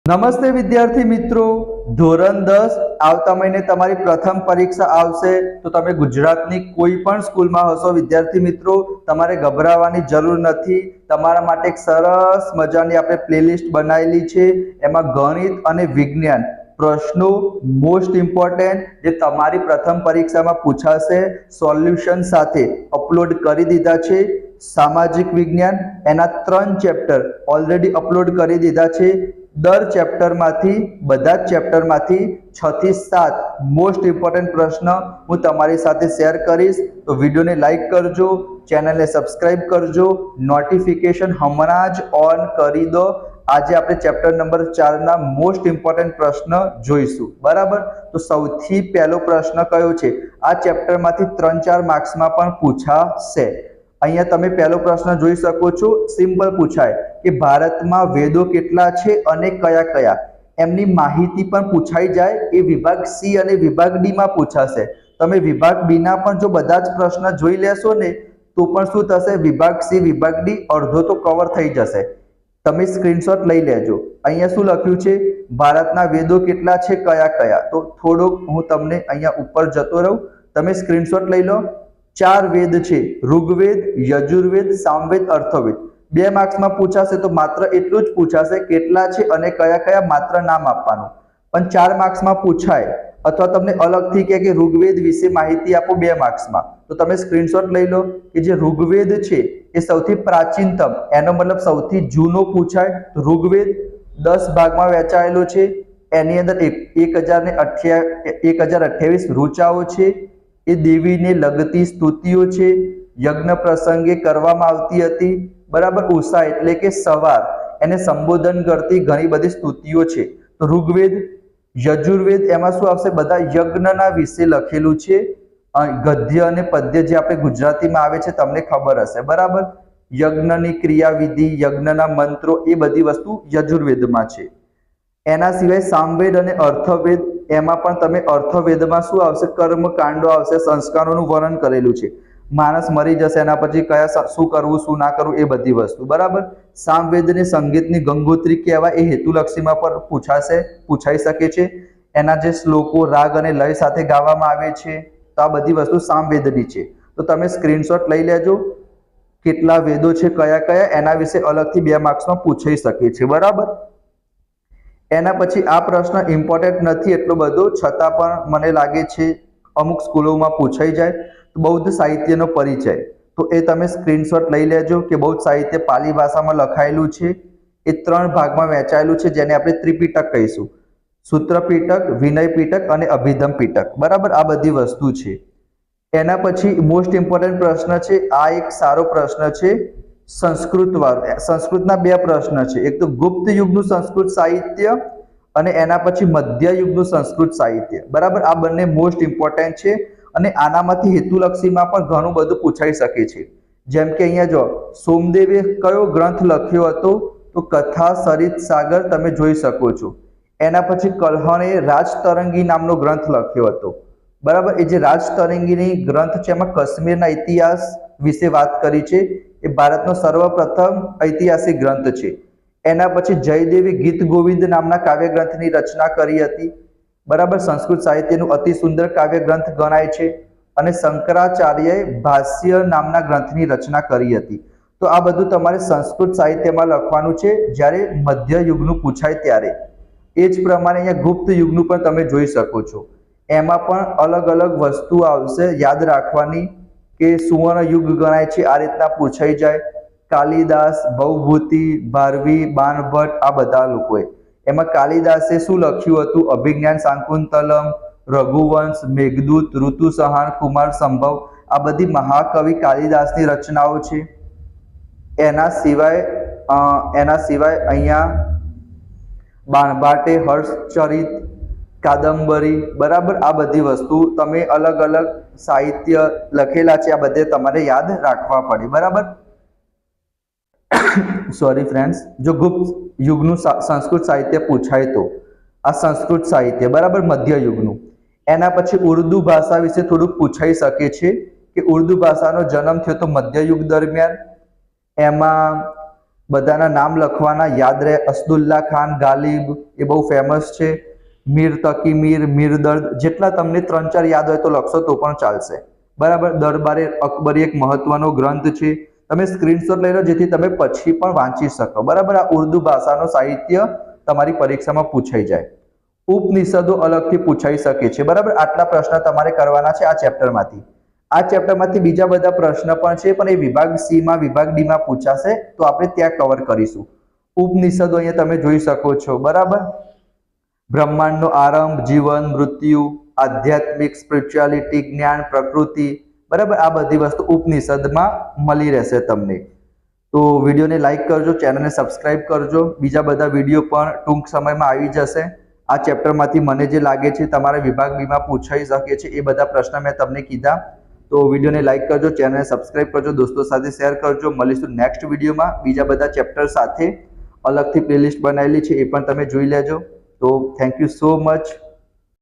નમસ્તે વિદ્યાર્થી મિત્રો, ધોરણ 10 આવતા મહિને તમારી પ્રથમ પરીક્ષા આવશે તો તમે ગુજરાતની કોઈ પણ સ્કૂલમાં હશો વિદ્યાર્થી મિત્રો, તમારે ગભરાવાની જરૂર નથી. તમારા માટે એક સરસ મજાની આપણે પ્લેલિસ્ટ બનાવેલી છે. એમાં ગણિત અને વિજ્ઞાન પ્રશ્નો મોસ્ટ ઇમ્પોર્ટન્ટ જે તમારી પ્રથમ પરીક્ષામાં પૂછાશે સોલ્યુશન સાથે અપલોડ કરી દીધા છે. સામાજિક વિજ્ઞાન એના 3 ચેપ્ટર ઓલરેડી અપલોડ કરી દીધા છે. દર ચેપ્ટરમાંથી બધા જ ચેપ્ટરમાંથી 6 થી 7 મોસ્ટ ઇમ્પોર્ટન્ટ પ્રશ્ન હું તમારી સાથે શેર કરીશ. તો વિડીયોને લાઈક કરજો, ચેનલને સબસ્ક્રાઇબ કરજો, નોટિફિકેશન હમણાં જ ઓન કરી દો. આજે આપણે ચેપ્ટર નંબર 4 ના મોસ્ટ ઇમ્પોર્ટન્ટ પ્રશ્ન જોઈશું. બરાબર, તો સૌથી પહેલો પ્રશ્ન કયો છે? આ ચેપ્ટરમાંથી 3-4 માર્ક્સમાં પણ પૂછાશે. અહીંયા તમે પહેલો પ્રશ્ન જોઈ શકો છો. સિમ્પલ પૂછાય કે ભારતમાં વેદો કેટલા છે અને કયા કયા, એમની માહિતી પણ પૂછાઈ જાય. એ વિભાગ સી અને વિભાગ ડી માં પૂછાશે. તમે વિભાગ બી ના પણ જો બધા જ પ્રશ્ન જોઈ લેશો ને તો પણ શું થશે, વિભાગ સી વિભાગ ડી અડધો તો કવર થઈ જશે. તમે સ્ક્રીનશોટ લઈ લેજો. અહીંયા શું લખ્યું છે? ભારતના વેદો કેટલા છે, કયા કયા. તો થોડોક હું તમને અહીંયા ઉપર જતો રહું, તમે સ્ક્રીનશોટ લઈ લો. 4 વેદ છે: ઋગ્વેદ, યજુર્વેદ, સામવેદ, અથર્વવેદ. 2 માર્ક્સમાં પૂછાશે તો માત્ર એટલું જ પૂછાશે કેટલા છે અને કયા કયા, માત્ર નામ આપવાનું. પણ 4 માર્ક્સમાં પૂછાય અથવા તમને અલગથી કે ઋગ્વેદ વિશે માહિતી આપો 2 માર્ક્સમાં, તો તમે સ્ક્રીનશોટ લઈ લો કે જે ઋગ્વેદ છે એ સૌથી પ્રાચીનતમ, એનો મતલબ સૌથી જૂનો પૂછાય. તો ઋગ્વેદ 10 ભાગમાં વહેંચાયેલો છે. એની અંદર 1028 ઋચાઓ છે. એ દેવીને લગતી સ્તુતિઓ છે, યજ્ઞ પ્રસંગે કરવામાં આવતી હતી. બરાબર, ઉષા એટલે કે સવાર, એને સંબોધન કરતી ઘણી બધી સ્તુતિઓ છે. તો ઋગ્વેદ. યજુર્વેદ એમાં શું આવશે? બધા યજ્ઞના વિશે લખેલું છે. ગદ્ય અને પદ્ય જે આપણે ગુજરાતીમાં આવે છે તમને ખબર હશે. બરાબર, યજ્ઞની ક્રિયાવિધિ, યજ્ઞના મંત્રો, એ બધી વસ્તુ યજુર્વેદમાં છે. એના સિવાય સામવેદ અને અથર્વવેદ, એમાં પણ તમે અથર્વવેદમાં શું આવશે? કર્મકાંડો આવશે, સંસ્કારોનું વર્ણન કરેલું છે. માણસ મરી જશે એના પછી કયા શું કરવું શું ના કરવું એ બધી વસ્તુ. બરાબર, સામવેદને સંગીતની ગંગોત્રી કહેવાય, એ હેતુલક્ષીમાં પણ પૂછાઈ શકે છે. એના જે શ્લોકો રાગ અને લય સાથે ગાવામાં આવે છે, તો આ બધી વસ્તુ સામવેદની છે. તો તમે સ્ક્રીનશોટ લઈ લેજો કેટલા વેદો છે, કયા કયા, એના વિશે અલગથી 2 માર્ક્સમાં પૂછાઈ શકે છે. બરાબર, એના પછી આ પ્રશ્ન ઇમ્પોર્ટન્ટ નથી એટલો બધો, છતાં પણ મને લાગે છે અમુક સ્કૂલોમાં પૂછાઈ જાય. તો બૌદ્ધ સાહિત્યનો પરિચય, તો એ તમે સ્ક્રીનશોટ લઈ લેજો કે બૌદ્ધ સાહિત્ય પાલી ભાષામાં લખાયેલું છે. એ 3 ભાગમાં વહેંચાયેલું છે, જેને આપણે ત્રિપિટક કહીશું. સૂત્ર પીટક, વિનય પીટક અને અભિધમ પીટક. બરાબર, આ બધી વસ્તુ છે. એના પછી મોસ્ટ ઇમ્પોર્ટન્ટ પ્રશ્ન છે, આ એક સારો પ્રશ્ન છે, સંસ્કૃત વાળો. સંસ્કૃતના 2 પ્રશ્ન છે, એક તો ગુપ્ત યુગનું સંસ્કૃત સાહિત્ય અને એના પછી મધ્ય યુગનું સંસ્કૃત સાહિત્ય. બરાબર, આ બંને મોસ્ટ ઇમ્પોર્ટન્ટ છે અને આનામાંથી હેતુલક્ષીમાં પણ ઘણું બધું પૂછાઈ શકે છે. જેમ કે અહીંયા જો સોમદેવે કયો ગ્રંથ લખ્યો હતો? તો કથા સરિત સાગર તમે જોઈ શકો છો. એના પછી કલ્હણે રાજતરંગી નામનો ગ્રંથ લખ્યો હતો. બરાબર, એ જે રાજતરંગીની ગ્રંથ છે એમાં કાશ્મીરના ઇતિહાસ વિશે વાત કરી છે. એ ભારતનો સર્વપ્રથમ ઐતિહાસિક ગ્રંથ છે. એના પછી જયદેવી ગીત ગોવિંદ નામના કાવ્ય ગ્રંથની રચના કરી હતી. બરાબર, સંસ્કૃત સાહિત્યનું અતિ સુંદર કાવ્ય ગ્રંથ ગણાય છે. અને શંકરાચાર્યએ ભાષ્ય નામના ગ્રંથની રચના કરી હતી. તો આ બધું તમારે સંસ્કૃત સાહિત્યમાં લખવાનું છે જ્યારે મધ્ય યુગનું પૂછાય ત્યારે. એ જ પ્રમાણે અહીંયા ગુપ્ત યુગનું પણ તમે જોઈ શકો છો. એમાં પણ અલગ અલગ વસ્તુ આવશે યાદ રાખવાની કે સુવર્ણ યુગ ગણાય છે, આ રીતના પૂછાઈ જાય. કાલિદાસ, ભવભૂતિ, ભારવી, બાણભટ્ટ, આ બધા લોકોએ. એમાં કાલિદાસે શું લખ્યું હતું? અભિજ્ઞાન શાકુંતલમ, રઘુવંશ, મેઘદૂત, ઋતુસંહાર, કુમાર સંભવ, આ બધી મહાકવિ કાલિદાસની રચનાઓ છે. એના સિવાય અહીંયા બાણભટ્ટે હર્ષચરિત, કાદંબરી. બરાબર, આ બધી વસ્તુ તમે અલગ અલગ સાહિત્ય લખેલા છે, આ બધે તમારે યાદ રાખવા પડે. બરાબર, સોરી ફ્રેન્ડ્સ, જો ગુપ્ત યુગનું સંસ્કૃત સાહિત્ય પૂછાય તો આ સંસ્કૃત સાહિત્ય. બરાબર, મધ્ય યુગનું. એના પછી ઉર્દુ ભાષા વિશે થોડુંક પૂછાઈ શકે છે કે ઉર્દુ ભાષાનો જન્મ થયો તો મધ્ય યુગ દરમિયાન. એમાં બધાના નામ લખવાના, યાદ રહે. અસદુલ્લા ખાન ગાલિબ એ બહુ ફેમસ છે. મીર તકી મીર, મીર દર્દ, જેટલા તમને 3-4 યાદ હોય તો લખશો તો પણ ચાલશે. બરાબર. દરબારે અકબરી એક મહત્વનો ગ્રંથ છે. તમે સ્ક્રીનશોટ લઈ લો જેથી તમે પછી પણ વાંચી શકો. બરાબર. આ ઉર્દુ ભાષાનો સાહિત્ય તમારી પરીક્ષામાં પૂછાઈ જાય. ઉપનિષદો અલગથી પૂછાઈ શકે છે. બરાબર. આટલા પ્રશ્ન તમારે કરવાના છે આ ચેપ્ટરમાંથી. આ ચેપ્ટરમાંથી બીજા બધા પ્રશ્ન પણ છે, પણ એ વિભાગ સી માં, વિભાગ ડી માં પૂછાશે, તો આપણે ત્યાં કવર કરીશું. ઉપનિષદો અહીંયા તમે જોઈ શકો છો. બરાબર. બ્રહ્માંડનો આરંભ, જીવન, મૃત્યુ, આધ્યાત્મિક, સ્પિરિચ્યુઆલિટી, જ્ઞાન, પ્રકૃતિ. બરાબર. આ બધી વસ્તુ ઉપનિષદમાં મળી રહેશે તમને. તો વિડીયોને લાઈક કરજો, ચેનલને સબસ્ક્રાઇબ કરજો. બીજા બધા વિડીયો પણ ટૂંક સમયમાં આવી જશે. આ ચેપ્ટરમાંથી મને જે લાગે છે તમારા વિભાગ બીમાં પૂછાઈ શકે છે એ બધા પ્રશ્ન મેં તમને કીધા. તો વિડીયોને લાઈક કરજો, ચેનલને સબસ્ક્રાઇબ કરજો, દોસ્તો સાથે શેર કરજો. મળીશું નેક્સ્ટ વિડીયોમાં બીજા બધા ચેપ્ટર સાથે. અલગથી પ્લેલિસ્ટ બનાવેલી છે, એ પણ તમે જોઈ લેજો. તો થેન્ક યુ સો મચ.